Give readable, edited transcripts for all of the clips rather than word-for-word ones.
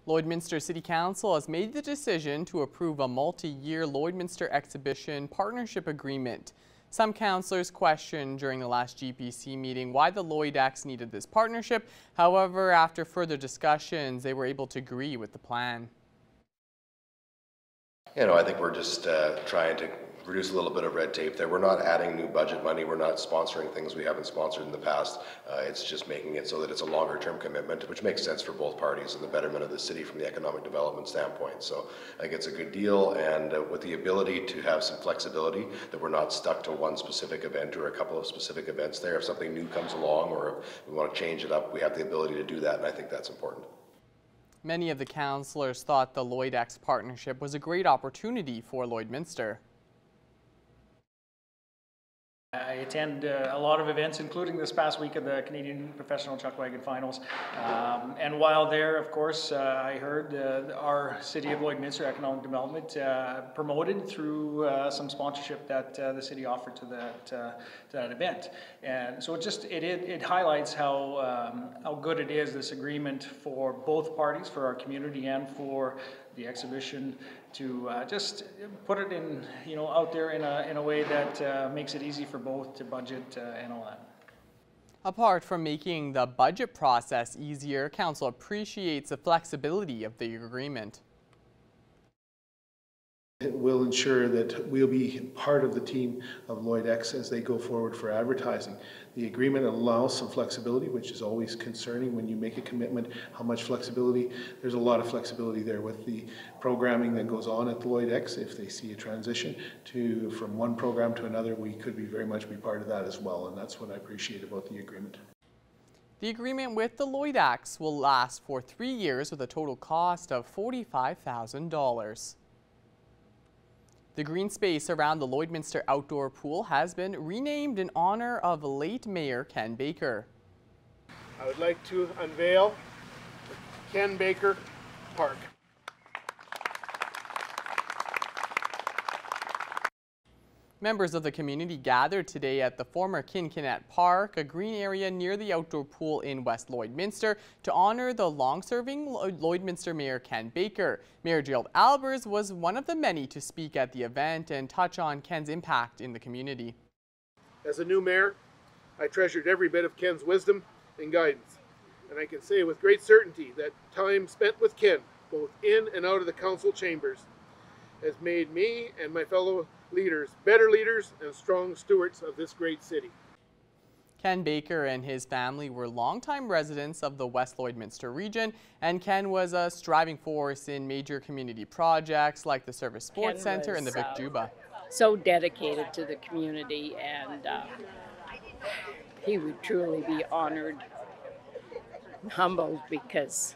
Lloydminster City Council has made the decision to approve a multi-year Lloydminster Exhibition Partnership Agreement. Some councillors questioned during the last GPC meeting why the Lloydex needed this partnership. However, after further discussions, they were able to agree with the plan. I think we're just trying to reduce a little bit of red tape there. We're not adding new budget money. We're not sponsoring things we haven't sponsored in the past. It's just making it so that it's a longer term commitment, which makes sense for both parties and the betterment of the city from the economic development standpoint. So I think it's a good deal, and with the ability to have some flexibility, that we're not stuck to one specific event or a couple of specific events there. If something new comes along or if we want to change it up, we have the ability to do that, and I think that's important. Many of the councillors thought the Lloydex partnership was a great opportunity for Lloydminster. I attend a lot of events, including this past week of the Canadian Professional Chuck Wagon Finals. And while there, of course, I heard our City of Lloydminster Economic Development promoted through some sponsorship that the city offered to that event. And so it highlights how good it is, this agreement for both parties, for our community and for the exhibition, to just put it in, out there in a way that makes it easy for both to budget and all that. Apart from making the budget process easier, Council appreciates the flexibility of the agreement. It will ensure that we'll be part of the team of Lloydex as they go forward for advertising. The agreement allows some flexibility, which is always concerning when you make a commitment. How much flexibility? There's a lot of flexibility there with the programming that goes on at the Lloydex. If they see a transition from one program to another, we could very much be part of that as well, and that's what I appreciate about the agreement. The agreement with the Lloydex will last for 3 years with a total cost of $45,000. The green space around the Lloydminster outdoor pool has been renamed in honor of late Mayor Ken Baker. I would like to unveil the Ken Baker Park. Members of the community gathered today at the former Kinkinet Park, a green area near the outdoor pool in West Lloydminster, to honor the long-serving Lloydminster Mayor Ken Baker. Mayor Gerald Albers was one of the many to speak at the event and touch on Ken's impact in the community. As a new mayor, I treasured every bit of Ken's wisdom and guidance, and I can say with great certainty that time spent with Ken, both in and out of the council chambers, has made me and my fellow leaders better leaders and strong stewards of this great city. Ken Baker and his family were longtime residents of the West Lloydminster region, and Ken was a striving force in major community projects like the Service Sports Centre and the Vic Juba. So dedicated to the community, and he would truly be honored and humbled, because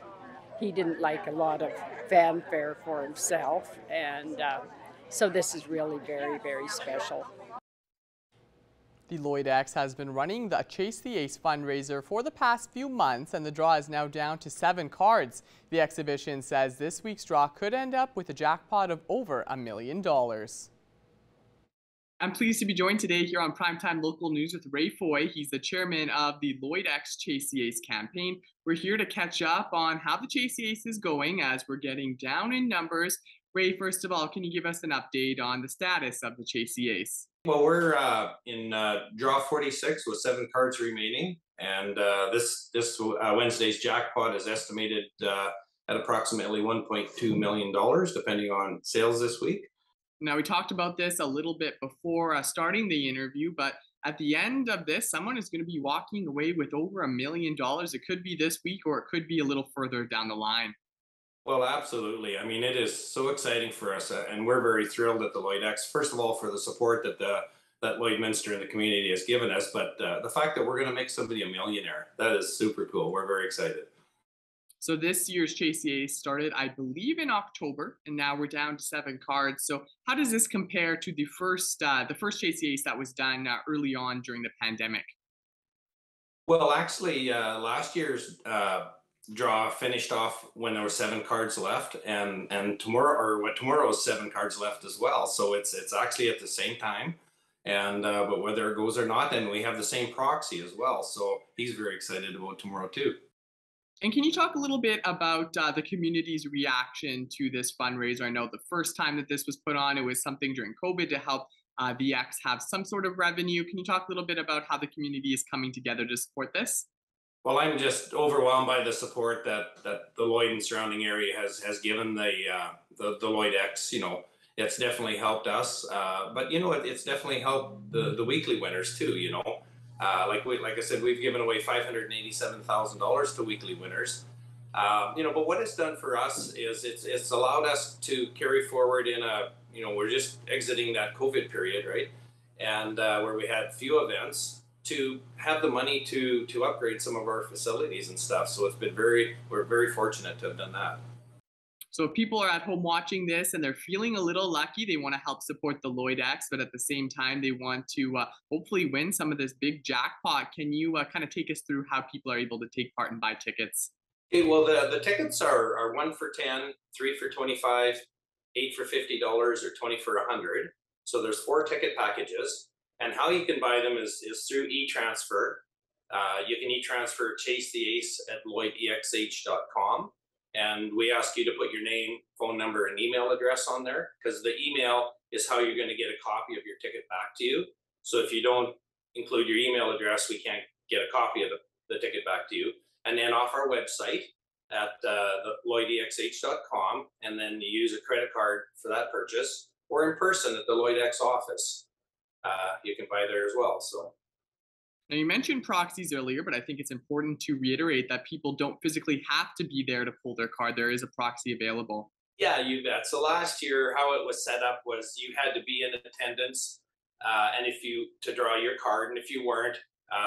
he didn't like a lot of fanfare for himself, and so this is really very, very special. The Lloydex has been running the Chase the Ace fundraiser for the past few months, and the draw is now down to 7 cards. The exhibition says this week's draw could end up with a jackpot of over $1 million. I'm pleased to be joined today here on Primetime Local News with Ray Foy. He's the chairman of the Lloydex Chase the Ace campaign. We're here to catch up on how the Chase the Ace is going as we're getting down in numbers. Ray, first of all, can you give us an update on the status of the Chase the Ace? Well, we're in draw 46 with 7 cards remaining, and this Wednesday's jackpot is estimated at approximately $1.2 million, depending on sales this week. Now, we talked about this a little bit before starting the interview, but at the end of this, someone is going to be walking away with over $1 million. It could be this week, or it could be a little further down the line. Well, absolutely. I mean, it is so exciting for us, and we're very thrilled at the Lloydex. First of all, for the support that Lloydminster and the community has given us, but the fact that we're going to make somebody a millionaire, that is super cool. We're very excited. So this year's Chase the Ace started, I believe, in October, and now we're down to 7 cards. So how does this compare to the first Chase the Ace that was done early on during the pandemic? Well, actually, last year's draw finished off when there were 7 cards left, and tomorrow is 7 cards left as well. So it's actually at the same time, and but whether it goes or not, then we have the same proxy as well. So he's very excited about tomorrow too. And can you talk a little bit about the community's reaction to this fundraiser? I know the first time that this was put on, it was something during COVID to help the X have some sort of revenue. Can you talk a little bit about how the community is coming together to support this? Well, I'm just overwhelmed by the support that the Lloyd and surrounding area has given the Lloyd X. It's definitely helped us, but it's definitely helped the weekly winners too. Like I said, we've given away $587,000 to weekly winners. But what it's done for us is it's allowed us to carry forward in we're just exiting that COVID period, right? And where we had few events, to have the money to upgrade some of our facilities and stuff. So we're very fortunate to have done that. So if people are at home watching this and they're feeling a little lucky, they want to help support the Lloyd X, but at the same time, they want to hopefully win some of this big jackpot. Can you kind of take us through how people are able to take part and buy tickets? Okay, well, the tickets are 1 for 10, 3 for 25, 8 for $50, or 20 for 100. So there's 4 ticket packages. And how you can buy them is through e-transfer. You can e-transfer Chase the Ace at lloydexh.com. And we ask you to put your name, phone number, and email address on there, because the email is how you're going to get a copy of your ticket back to you. So if you don't include your email address, we can't get a copy of the ticket back to you. And then off our website at lloydexh.com, and then you use a credit card for that purchase, or in person at the Lloyd X office. You can buy there as well. So. Now, you mentioned proxies earlier, but I think it's important to reiterate that people don't physically have to be there to pull their card. There is a proxy available. Yeah, you bet. So last year, how it was set up was you had to be in attendance, and to draw your card, and if you weren't,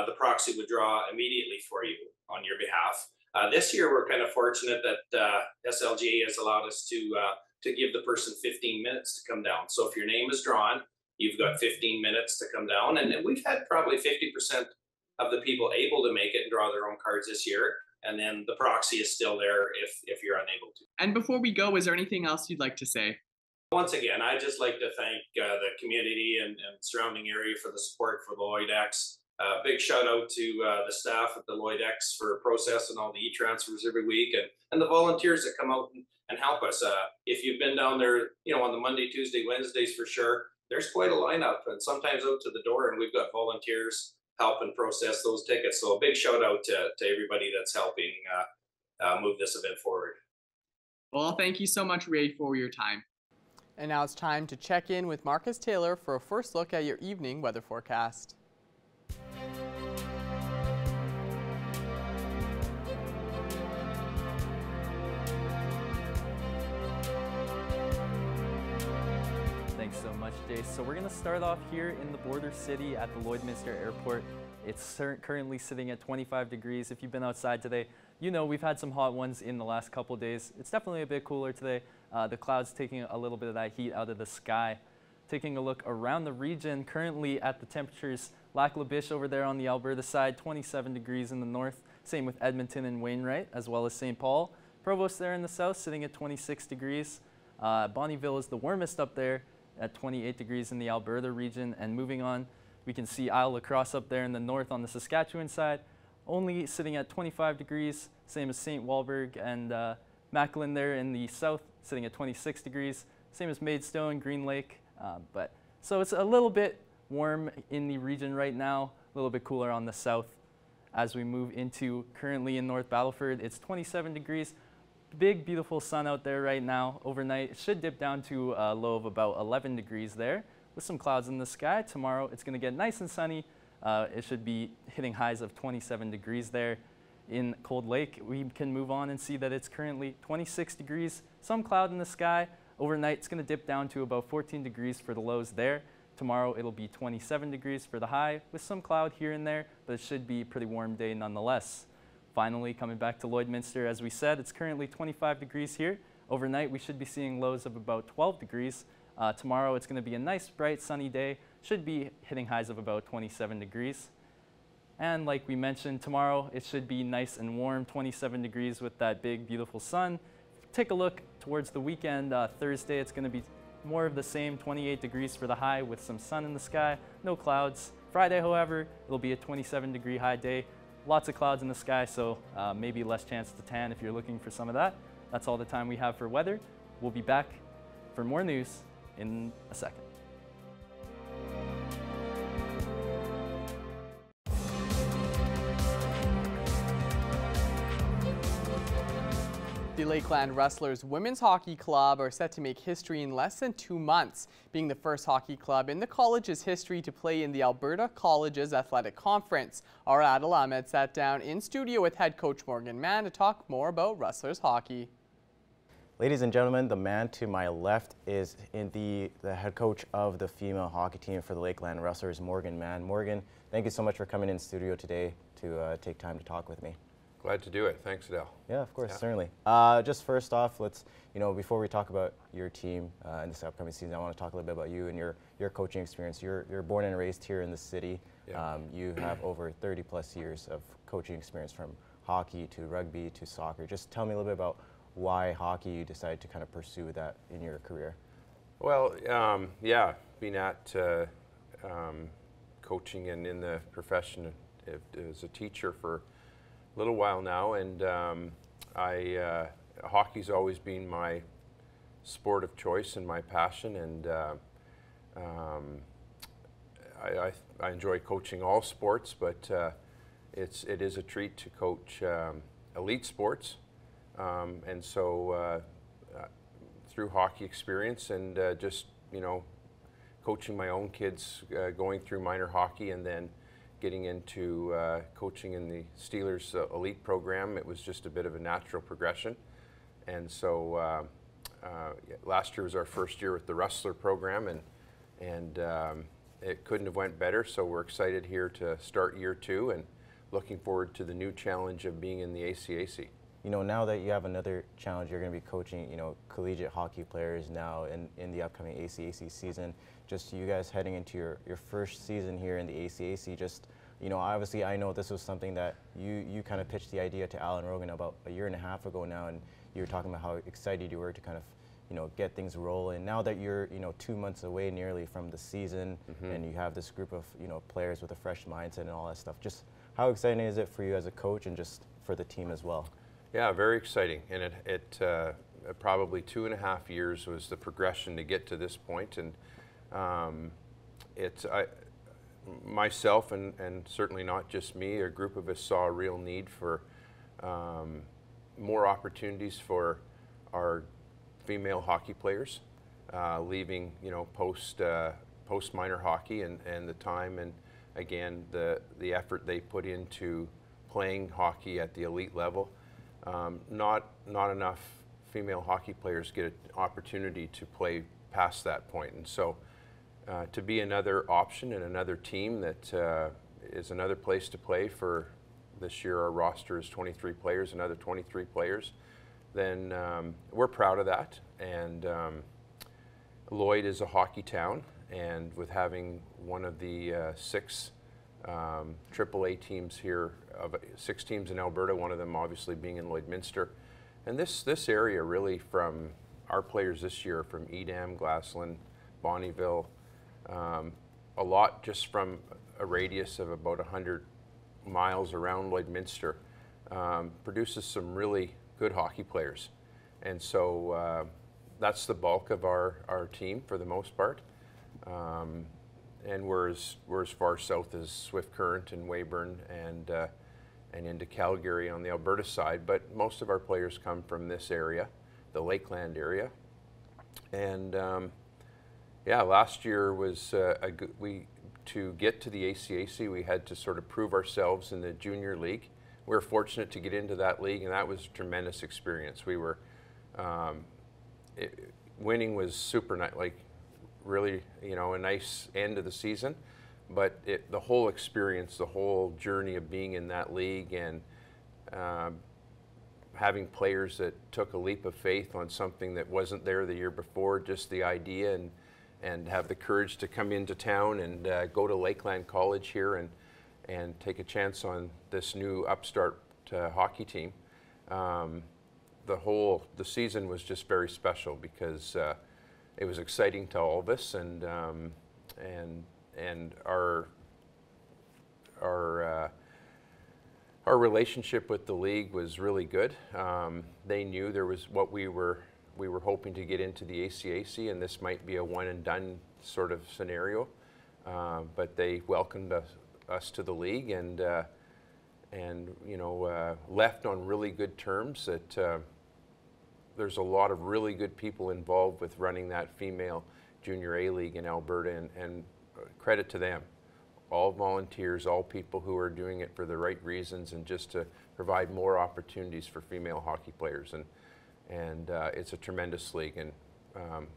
the proxy would draw immediately for you on your behalf. This year, we're kind of fortunate that SLGA has allowed us to give the person 15 minutes to come down. So if your name is drawn, you've got 15 minutes to come down, and we've had probably 50% of the people able to make it and draw their own cards this year. And then the proxy is still there if you're unable to. And before we go, is there anything else you'd like to say? Once again, I'd just like to thank the community and surrounding area for the support for the Lloyd X. Big shout out to the staff at the Lloyd X for processing all the e-transfers every week, and the volunteers that come out and help us. If you've been down there, on the Monday, Tuesday, Wednesdays for sure, there's quite a lineup, and sometimes out to the door, and we've got volunteers helping process those tickets. So a big shout out to everybody that's helping move this event forward. Well, thank you so much, Ray, for your time. And now it's time to check in with Marcus Taylor for a first look at your evening weather forecast. Thanks so much, Jace. So we're going to start off here in the border city at the Lloydminster Airport. It's currently sitting at 25 degrees. If you've been outside today, we've had some hot ones in the last couple days. It's definitely a bit cooler today. The clouds taking a little bit of that heat out of the sky. Taking a look around the region, currently at the temperatures, Lac La Biche over there on the Alberta side, 27 degrees in the north. Same with Edmonton and Wainwright, as well as St. Paul. Provost there in the south, sitting at 26 degrees. Bonnyville is the warmest up there at 28 degrees in the Alberta region. And moving on, we can see Isle La Crosse up there in the north on the Saskatchewan side, only sitting at 25 degrees, same as St. Walburg and Macklin there in the south, sitting at 26 degrees, same as Maidstone, Green Lake. So it's a little bit warm in the region right now, a little bit cooler on the south. As we move into currently in North Battleford, it's 27 degrees. Big, beautiful sun out there right now. Overnight, it should dip down to a low of about 11 degrees there with some clouds in the sky. Tomorrow, it's going to get nice and sunny. It should be hitting highs of 27 degrees there. In Cold Lake, we can move on and see that it's currently 26 degrees, some cloud in the sky. Overnight, it's going to dip down to about 14 degrees for the lows there. Tomorrow, it'll be 27 degrees for the high with some cloud here and there, but it should be a pretty warm day nonetheless. Finally, coming back to Lloydminster, as we said, it's currently 25 degrees here. Overnight, we should be seeing lows of about 12 degrees. Tomorrow, it's going to be a nice, bright, sunny day. Should be hitting highs of about 27 degrees. And like we mentioned, tomorrow, it should be nice and warm, 27 degrees with that big, beautiful sun. Take a look towards the weekend. Thursday, it's going to be more of the same, 28 degrees for the high with some sun in the sky, no clouds. Friday, however, it'll be a 27-degree high day lots of clouds in the sky, so maybe less chance to tan if you're looking for some of that. That's all the time we have for weather. We'll be back for more news in a second. The Lakeland Wrestlers Women's Hockey Club are set to make history in less than 2 months, being the first hockey club in the college's history to play in the Alberta Colleges Athletic Conference. Our Adil Ahmed sat down in studio with head coach Morgan Mann to talk more about Wrestlers hockey. Ladies and gentlemen, the man to my left is the head coach of the female hockey team for the Lakeland Wrestlers, Morgan Mann. Morgan, thank you so much for coming in studio today to take time to talk with me. Glad to do it. Thanks, Adele. Yeah, of course, certainly. Just first off, let's, before we talk about your team in this upcoming season, I want to talk a little bit about you and your coaching experience. You're born and raised here in the city. Yeah. You have over 30 plus years of coaching experience, from hockey to rugby to soccer. Just tell me a little bit about why hockey you decided to kind of pursue that in your career. Well, yeah, been at coaching and in the profession as a teacher for a little while now, and hockey's always been my sport of choice and my passion, and I enjoy coaching all sports, but it is a treat to coach elite sports, and so through hockey experience and just coaching my own kids, going through minor hockey and then getting into coaching in the Steelers elite program, it was just a bit of a natural progression. And so last year was our first year with the Wrestler program, and it couldn't have went better. So we're excited here to start year 2 and looking forward to the new challenge of being in the ACAC. Now that you have another challenge, you're going to be coaching, collegiate hockey players now in the upcoming ACAC season. Just you guys heading into your first season here in the ACAC, just, obviously I know this was something that you kind of pitched the idea to Alan Rogan about a year and a half ago now, and you were talking about how excited you were to kind of, get things rolling. Now that you're, 2 months away nearly from the season, and you have this group of, players with a fresh mindset and all that stuff, just how exciting is it for you as a coach and just for the team as well? Yeah, very exciting, and it probably 2.5 years was the progression to get to this point, and myself and certainly not just me, a group of us saw a real need for more opportunities for our female hockey players, leaving post minor hockey and the time and again the effort they put into playing hockey at the elite level. Not enough female hockey players get an opportunity to play past that point, and so to be another option and another team that is another place to play for this year. Our roster is 23 players, another 23 players. Then we're proud of that, and Lloyd is a hockey town, and with having one of the 6 AAA teams here, of 6 teams in Alberta, one of them obviously being in Lloydminster. And this area really, from our players this year, from Edam, Glassland, Bonnyville, a lot just from a radius of about 100 miles around Lloydminster, produces some really good hockey players. And so that's the bulk of our team for the most part. And we're as far south as Swift Current and Weyburn and into Calgary on the Alberta side, but most of our players come from this area, the Lakeland area. And yeah, last year was to get to the ACAC, we had to sort of prove ourselves in the junior league. We were fortunate to get into that league, and that was a tremendous experience. We were winning was super nice, like really, a nice end of the season. But the whole experience, the whole journey of being in that league and having players that took a leap of faith on something that wasn't there the year before, just the idea and have the courage to come into town and go to Lakeland College here and take a chance on this new upstart hockey team. The season was just very special because it was exciting to all of us, and our our relationship with the league was really good. They knew there was what we were hoping to get into the ACAC, and this might be a one and done sort of scenario. But they welcomed us to the league, and you know, left on really good terms. That there's a lot of really good people involved with running that female junior A league in Alberta, and credit to them. All volunteers, all people who are doing it for the right reasons, and just to provide more opportunities for female hockey players. And it's a tremendous league, and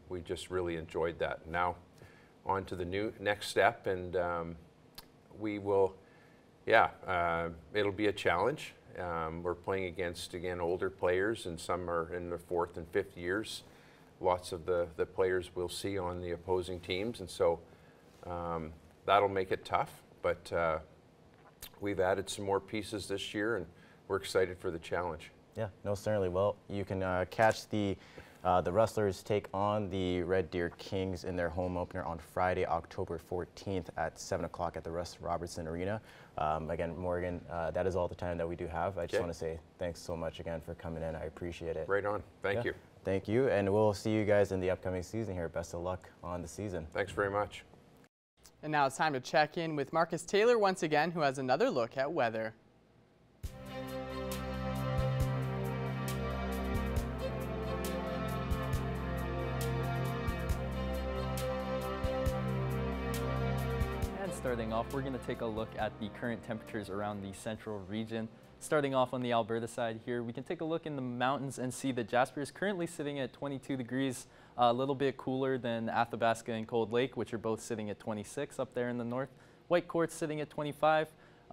we just really enjoyed that. Now, on to the next step, and we will, it'll be a challenge. We're playing against, again, older players, and some are in their 4th and 5th years. Lots of the players we'll see on the opposing teams, and so that'll make it tough, but we've added some more pieces this year, and we're excited for the challenge. Yeah, no, certainly. Well, you can catch the Rustlers take on the Red Deer Kings in their home opener on Friday, October 14th at 7 o'clock at the Russ Robertson Arena. Again, Morgan, that is all the time that we do have. I just want to say thanks so much again for coming in. I appreciate it. Right on. Thank you. Thank you, and we'll see you guys in the upcoming season here. Best of luck on the season. Thanks very much. And now it's time to check in with Marcus Taylor once again, who has another look at weather. Starting off, we're going to take a look at the current temperatures around the central region. Starting off on the Alberta side here, we can take a look in the mountains and see that Jasper is currently sitting at 22 degrees, a little bit cooler than Athabasca and Cold Lake, which are both sitting at 26 up there in the north. White Quartz sitting at 25.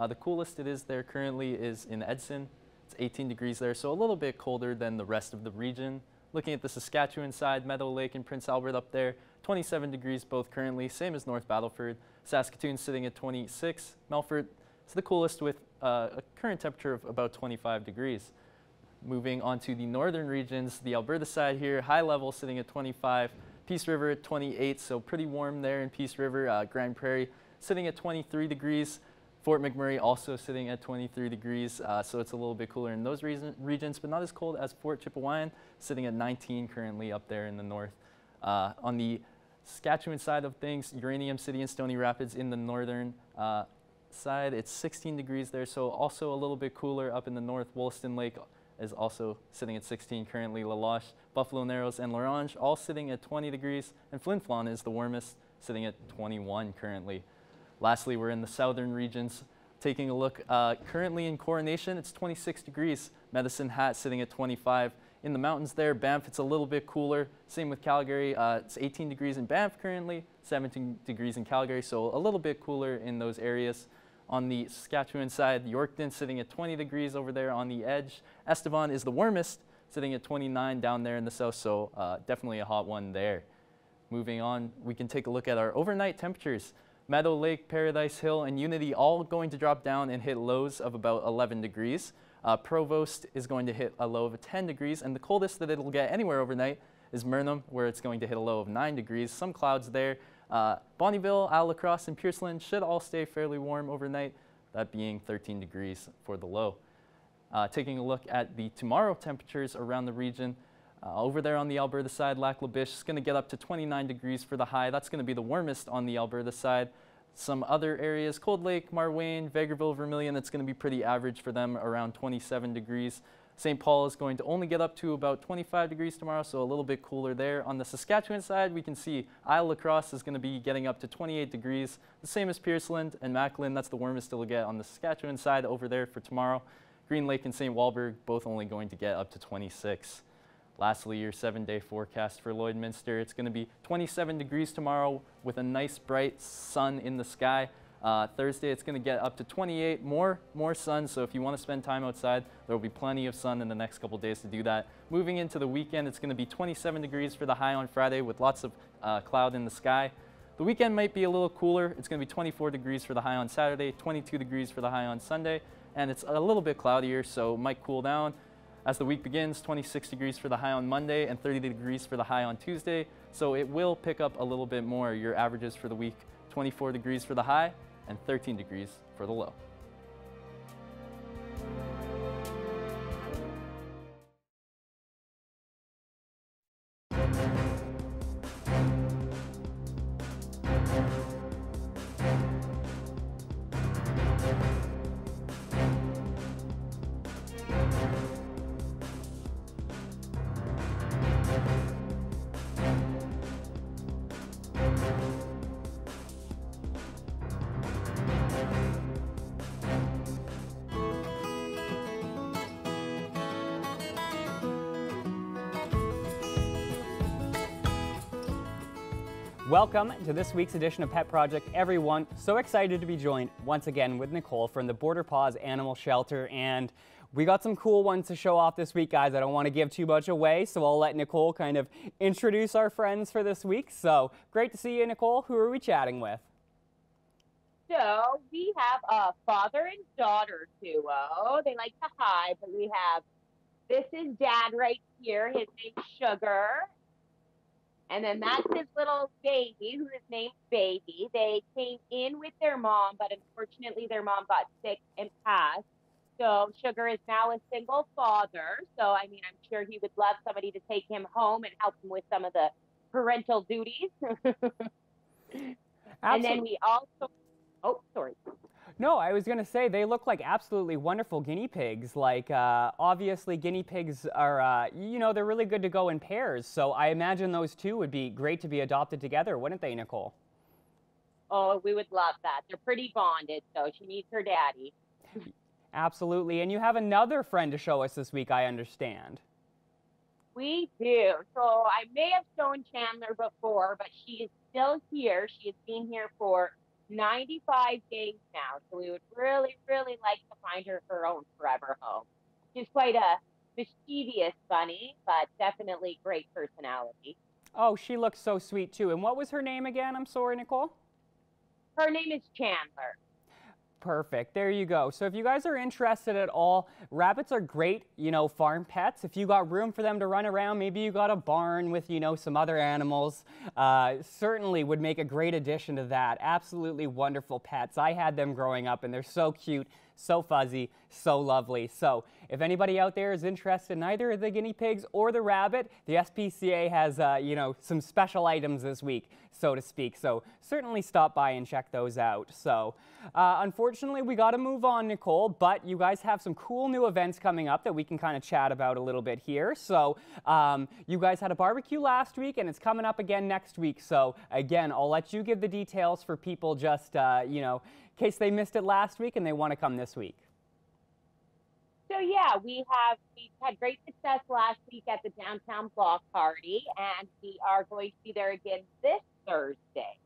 The coolest it is there currently is in Edson. It's 18 degrees there, so a little bit colder than the rest of the region. Looking at the Saskatchewan side, Meadow Lake and Prince Albert up there, 27 degrees both currently, same as North Battleford. Saskatoon sitting at 26. Melfort is the coolest with a current temperature of about 25 degrees. Moving on to the northern regions, the Alberta side here, high level sitting at 25. Peace River at 28, so pretty warm there in Peace River. Grand Prairie sitting at 23 degrees. Fort McMurray also sitting at 23 degrees, so it's a little bit cooler in those regions, but not as cold as Fort Chipewyan, sitting at 19 currently up there in the north. On the Saskatchewan side of things, Uranium City and Stony Rapids in the northern side, it's 16 degrees there, so also a little bit cooler up in the north. Wollaston Lake is also sitting at 16 currently. La Loche, Buffalo Narrows, and L'Orange all sitting at 20 degrees, and Flin Flon is the warmest, sitting at 21 currently. Lastly, we're in the southern regions. Taking a look, currently in Coronation, it's 26 degrees. Medicine Hat sitting at 25. In the mountains there, Banff, it's a little bit cooler. Same with Calgary. It's 18 degrees in Banff currently, 17 degrees in Calgary, so a little bit cooler in those areas. On the Saskatchewan side, Yorkton sitting at 20 degrees over there on the edge. Estevan is the warmest, sitting at 29 down there in the south, so definitely a hot one there. Moving on, we can take a look at our overnight temperatures. Meadow Lake, Paradise Hill, and Unity all going to drop down and hit lows of about 11 degrees. Provost is going to hit a low of 10 degrees, and the coldest that it'll get anywhere overnight is Murnum, where it's going to hit a low of 9 degrees. Some clouds there. Bonnyville, Isle La Crosse, and Pierceland should all stay fairly warm overnight, that being 13 degrees for the low. Taking a look at the tomorrow temperatures around the region, over there on the Alberta side, Lac La Biche is going to get up to 29 degrees for the high. That's going to be the warmest on the Alberta side. Some other areas, Cold Lake, Marwayne, Vegreville, Vermilion, that's going to be pretty average for them, around 27 degrees. St. Paul is going to only get up to about 25 degrees tomorrow, so a little bit cooler there. On the Saskatchewan side, we can see Isle La Crosse is going to be getting up to 28 degrees, the same as Pierceland and Macklin. That's the warmest it'll get on the Saskatchewan side over there for tomorrow. Green Lake and St. Walburg both only going to get up to 26. Lastly, your 7-day forecast for Lloydminster. It's going to be 27 degrees tomorrow with a nice bright sun in the sky. Thursday, it's going to get up to 28, more sun, so if you want to spend time outside, there will be plenty of sun in the next couple days to do that. Moving into the weekend, it's going to be 27 degrees for the high on Friday with lots of cloud in the sky. The weekend might be a little cooler. It's going to be 24 degrees for the high on Saturday, 22 degrees for the high on Sunday, and it's a little bit cloudier, so it might cool down. As the week begins, 26 degrees for the high on Monday and 30 degrees for the high on Tuesday. So it will pick up a little bit more. Your averages for the week, 24 degrees for the high and 13 degrees for the low. Welcome to this week's edition of Pet Project, everyone. So excited to be joined once again with Nicole from the Border Paws Animal Shelter, and we got some cool ones to show off this week, guys. I don't want to give too much away, so I'll let Nicole kind of introduce our friends for this week. So great to see you, Nicole. Who are we chatting with? So we have a father and daughter duo. They like to hide, but we have, this is Dad right here. His name's Sugar. And then that's his little baby, who is named Baby. They came in with their mom, but unfortunately their mom got sick and passed. So Sugar is now a single father. So, I mean, I'm sure he would love somebody to take him home and help him with some of the parental duties. And then we also, oh, sorry. No, I was going to say they look like absolutely wonderful guinea pigs. Like, obviously guinea pigs are, you know, they're really good to go in pairs. So I imagine those two would be great to be adopted together, wouldn't they, Nicole? Oh, we would love that. They're pretty bonded, so she needs her daddy. Absolutely. And you have another friend to show us this week, I understand. We do. So I may have shown Chandler before, but she is still here. She has been here for 95 days now, so we would really, really like to find her own forever home. She's quite a mischievous bunny, but definitely great personality. Oh, she looks so sweet too. And what was her name again? I'm sorry, Nicole. Her name is Chandler. Perfect. There you go. So if you guys are interested at all, rabbits are great, you know, farm pets. If you got room for them to run around, maybe you got a barn with, you know, some other animals, certainly would make a great addition to that. Absolutely wonderful pets. I had them growing up and they're so cute, so fuzzy, so lovely. So if anybody out there is interested in either the guinea pigs or the rabbit, the SPCA has, you know, some special items this week, so to speak. So certainly stop by and check those out. So unfortunately, we got to move on, Nicole, but you guys have some cool new events coming up that we can kind of chat about a little bit here. So you guys had a barbecue last week and it's coming up again next week. So again, I'll let you give the details for people just, you know, in case they missed it last week and they want to come this week. So yeah, we had great success last week at the downtown block party, and we are going to be there again this Thursday.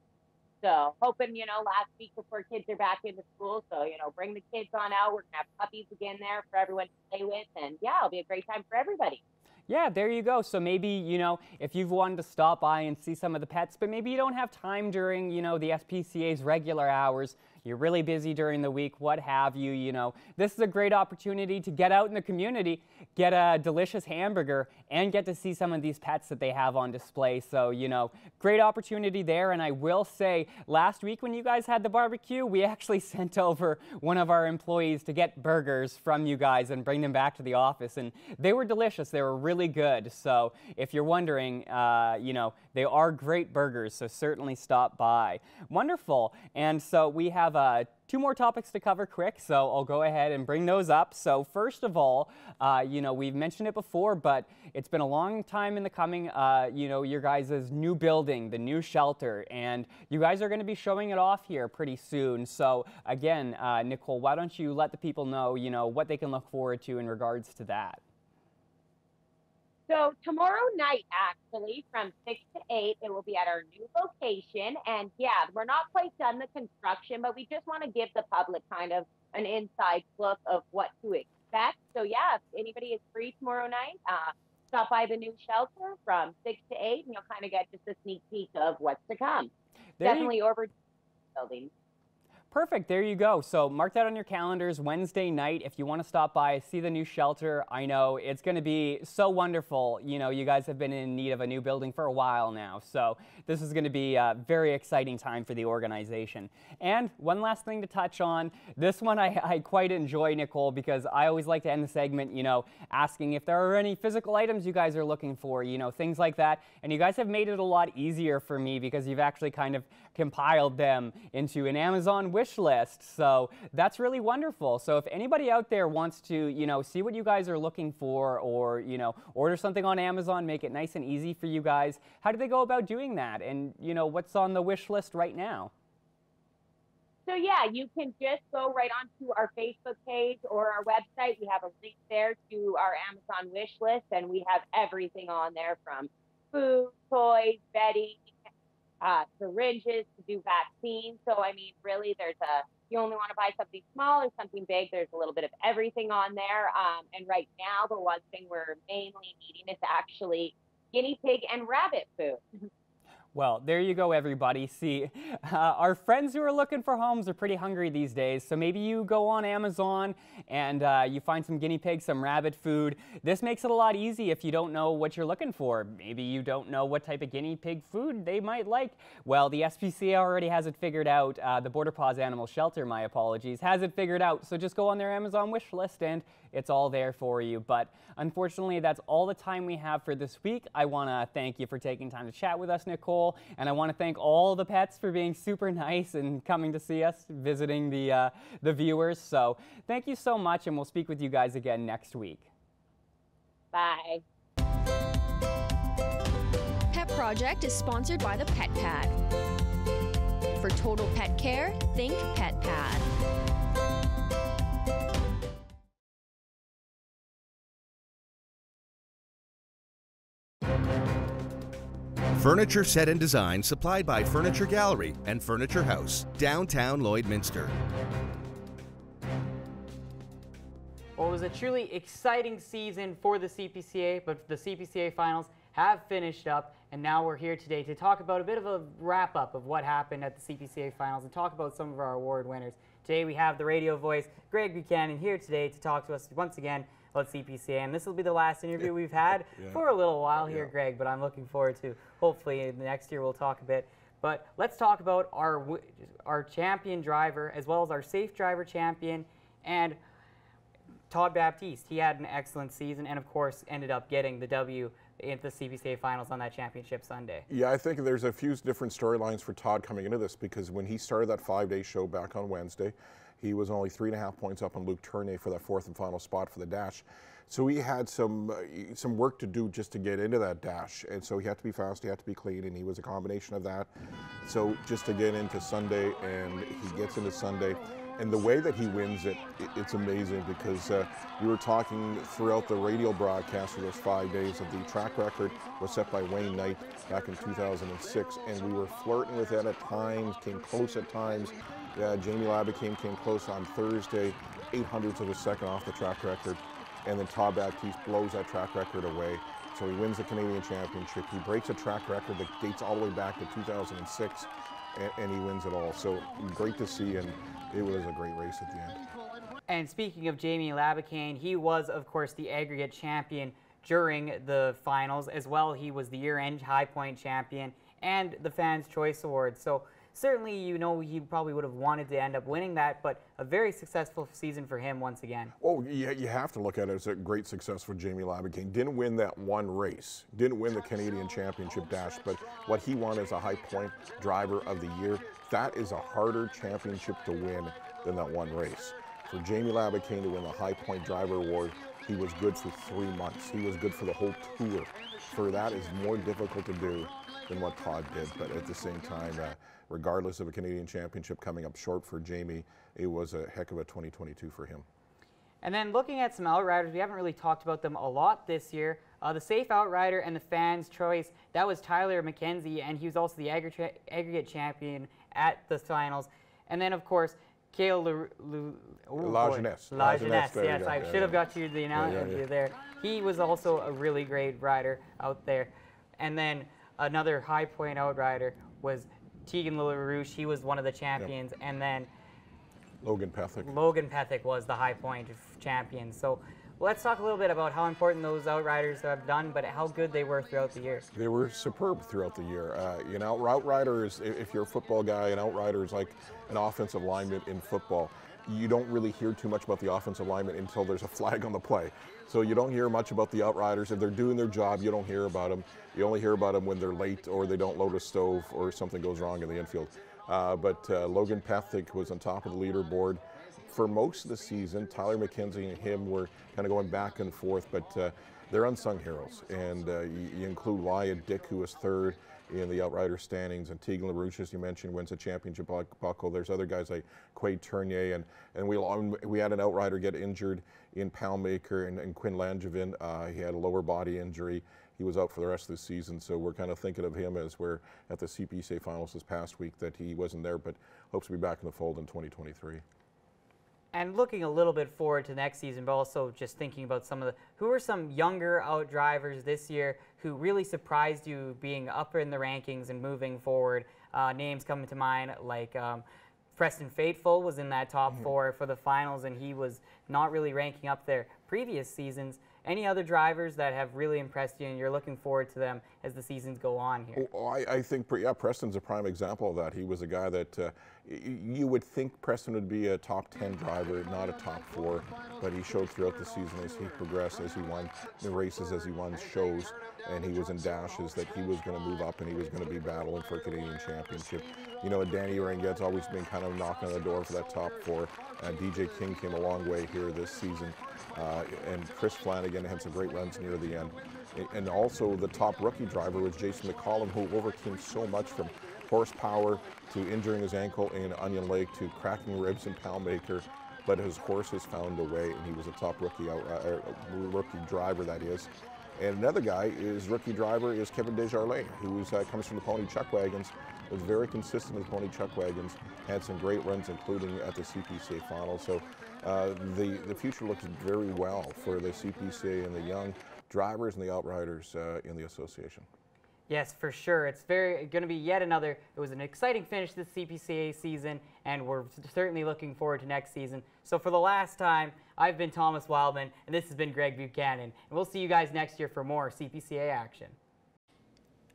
So hoping, you know, last week before kids are back into school, so, you know, bring the kids on out. We're gonna have puppies again there for everyone to play with, and yeah, it'll be a great time for everybody. Yeah, there you go. So maybe, you know, if you've wanted to stop by and see some of the pets, but maybe you don't have time during, you know, the SPCA's regular hours, you're really busy during the week, what have you, you know, this is a great opportunity to get out in the community, get a delicious hamburger, and get to see some of these pets that they have on display. So, you know, great opportunity there. And I will say, last week when you guys had the barbecue, we actually sent over one of our employees to get burgers from you guys and bring them back to the office. And they were delicious. They were really good. So if you're wondering, you know, they are great burgers. So certainly stop by. Wonderful. And so we have two more topics to cover quick, so I'll go ahead and bring those up. So first of all, you know, we've mentioned it before, but it's been a long time in the coming, you know, your guys' new building, the new shelter, and you guys are going to be showing it off here pretty soon. So again, Nicole, why don't you let the people know, you know, what they can look forward to in regards to that? So tomorrow night, actually, from 6 to 8, it will be at our new location. And yeah, we're not quite done the construction, but we just want to give the public kind of an inside look of what to expect. So yeah, if anybody is free tomorrow night, stop by the new shelter from 6 to 8, and you'll kind of get just a sneak peek of what's to come. Definitely over building. Perfect. There you go. So mark that on your calendars. Wednesday night, if you want to stop by, see the new shelter. I know it's going to be so wonderful. You know, you guys have been in need of a new building for a while now. So this is going to be a very exciting time for the organization. And one last thing to touch on. This one I quite enjoy, Nicole, because I always like to end the segment, you know, asking if there are any physical items you guys are looking for, you know, things like that. And you guys have made it a lot easier for me because you've actually kind of compiled them into an Amazon wish list. So that's really wonderful. So if anybody out there wants to, you know, see what you guys are looking for, or, you know, order something on Amazon, make it nice and easy for you guys, how do they go about doing that? And, you know, what's on the wish list right now? So yeah, you can just go right onto our Facebook page or our website. We have a link there to our Amazon wish list, and we have everything on there from food, toys, bedding, syringes to do vaccines. So, I mean, really, you only want to buy something small or something big. There's a little bit of everything on there. And right now, the one thing we're mainly needing is actually guinea pig and rabbit food. Well, there you go, everybody. See, our friends who are looking for homes are pretty hungry these days, so maybe you go on Amazon and you find some guinea pigs, some rabbit food. This makes it a lot easier if you don't know what you're looking for. Maybe you don't know what type of guinea pig food they might like. Well, the SPCA already has it figured out. The Border Paws Animal Shelter, my apologies, has it figured out. So just go on their Amazon wish list and it's all there for you. But unfortunately, that's all the time we have for this week. I want to thank you for taking time to chat with us, Nicole. And I want to thank all the pets for being super nice and coming to see us, visiting the viewers. So thank you so much, and we'll speak with you guys again next week. Bye. Pet Project is sponsored by the Pet Pad. For total pet care, think Pet Pad. Furniture set and design supplied by Furniture Gallery and Furniture House, downtown Lloydminster. Well, it was a truly exciting season for the CPCA, but the CPCA finals have finished up, and now we're here today to talk about a bit of a wrap-up of what happened at the CPCA finals and talk about some of our award winners. Today we have the radio voice, Greg Buchanan, here today to talk to us once again about CPCA, and this will be the last interview we've had for a little while here, Greg, but I'm looking forward to, hopefully next year we'll talk a bit. But let's talk about our champion driver, as well as our safe driver champion, and Todd Baptiste. He had an excellent season and, of course, ended up getting the W in the CPCA finals on that championship Sunday. Yeah, I think there's a few different storylines for Todd coming into this, because when he started that 5-day show back on Wednesday, he was only 3.5 points up on Luke Tournier for that fourth and final spot for the dash. So he had some work to do just to get into that dash. And so he had to be fast, he had to be clean, and he was a combination of that. So just to get into Sunday, and he gets into Sunday, and the way that he wins it, it's amazing, because we were talking throughout the radio broadcast for those 5 days that the track record was set by Wayne Knight back in 2006, and we were flirting with it at times, came close at times. Jamie Labicane came close on Thursday, 0.08 of a second off the track record, and then Todd Baptiste blows that track record away. So he wins the Canadian Championship. He breaks a track record that dates all the way back to 2006, and he wins it all. So great to see, and it was a great race at the end. And speaking of Jamie Labicane, he was, of course, the aggregate champion during the finals. As well, he was the year-end high point champion and the Fans' Choice Award. So certainly, you know, he probably would have wanted to end up winning that, but a very successful season for him once again. Oh, yeah, you have to look at it as a great success for Jamie Labicane. Didn't win that one race, didn't win the Canadian Championship dash, but what he won as a high point driver of the year, that is a harder championship to win than that one race. For Jamie Labicane to win the high point driver award, he was good for 3 months. He was good for the whole tour. For that is more difficult to do than what Todd did, but at the same time, regardless of a Canadian Championship coming up short for Jamie, it was a heck of a 2022 for him. And then looking at some outriders, we haven't really talked about them a lot this year. The safe outrider and the Fans' Choice, that was Tyler Mckenzie, and he was also the aggregate champion at the finals. And then, of course, Cale Lajeunesse. Lajeunesse, yes, I should have got you the analogy there. He was also a really great rider out there. And then another high point outrider was Tegan LaRouche. He was one of the champions. Yep. And then Logan Pethick. Logan Pethick was the high point champion. So let's talk a little bit about how important those outriders have done, but how good they were throughout the year. They were superb throughout the year. You know, outriders, if you're a football guy, an outrider is like an offensive lineman in football. You don't really hear too much about the offensive lineman until there's a flag on the play. So you don't hear much about the outriders. If they're doing their job, you don't hear about them. You only hear about them when they're late or they don't load a stove or something goes wrong in the infield. But Logan Pethick was on top of the leaderboard for most of the season. Tyler Mckenzie and him were kind of going back and forth, but they're unsung heroes. And you include Wyatt Dick, who was third in the outrider standings, and Tegan LaRouche, as you mentioned, wins a championship buckle. There's other guys like Quade Tournier, and we had an outrider get injured in Palmaker, and Quinn Langevin. He had a lower body injury. He was out for the rest of the season, so we're kind of thinking of him as we're at the CPCA finals this past week, that he wasn't there, but hopes to be back in the fold in 2023. And looking a little bit forward to next season, but also just thinking about who are some younger out drivers this year who really surprised you being up in the rankings and moving forward? Names coming to mind like Preston Faithful was in that top four for the finals, and he was not really ranking up there previous seasons. Any other drivers that have really impressed you and you're looking forward to them as the seasons go on here? Oh, I think, yeah, Preston's a prime example of that. He was a guy that you would think Preston would be a top 10 driver, not a top 4, but he showed throughout the season as he progressed, as he won the races, as he won shows, and he was in dashes that he was going to move up and he was going to be battling for a Canadian championship. You know, Danny Rangette's always been kind of knocking on the door for that top 4. DJ King came a long way here this season. And Chris Flanagan had some great runs near the end. And also the top rookie driver was Jason McCollum, who overcame so much from horsepower to injuring his ankle in Onion Lake to cracking ribs in Palmaker. But his horse has found a way, and he was a top rookie driver, that is. And another guy is rookie driver is Kevin Desjardins, who comes from the Pony Chuck Wagons, was very consistent with Pony Chuck Wagons, had some great runs, including at the CPCA final. So the future looks very well for the CPCA and the young drivers and the outriders in the association. Yes, for sure. It's going to be yet another. It was an exciting finish this CPCA season, and we're certainly looking forward to next season. So for the last time, I've been Thomas Wildman, and this has been Greg Buchanan. And we'll see you guys next year for more CPCA action.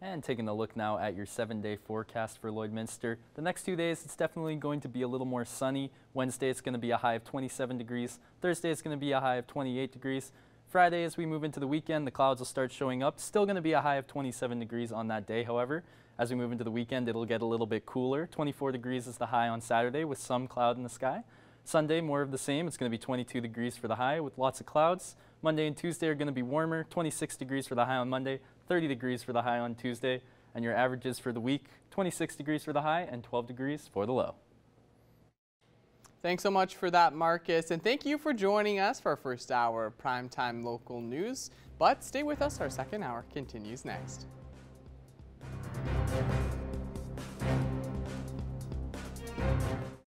And taking a look now at your 7-day forecast for Lloydminster. The next 2 days, it's definitely going to be a little more sunny. Wednesday, it's going to be a high of 27 degrees. Thursday, it's going to be a high of 28 degrees. Friday, as we move into the weekend, the clouds will start showing up. Still going to be a high of 27 degrees on that day, however. As we move into the weekend, it'll get a little bit cooler. 24 degrees is the high on Saturday with some cloud in the sky. Sunday, more of the same. It's going to be 22 degrees for the high with lots of clouds. Monday and Tuesday are going to be warmer. 26 degrees for the high on Monday, 30 degrees for the high on Tuesday. And your averages for the week, 26 degrees for the high and 12 degrees for the low. Thanks so much for that, Marcus. And thank you for joining us for our first hour of Primetime Local News. But stay with us, our second hour continues next.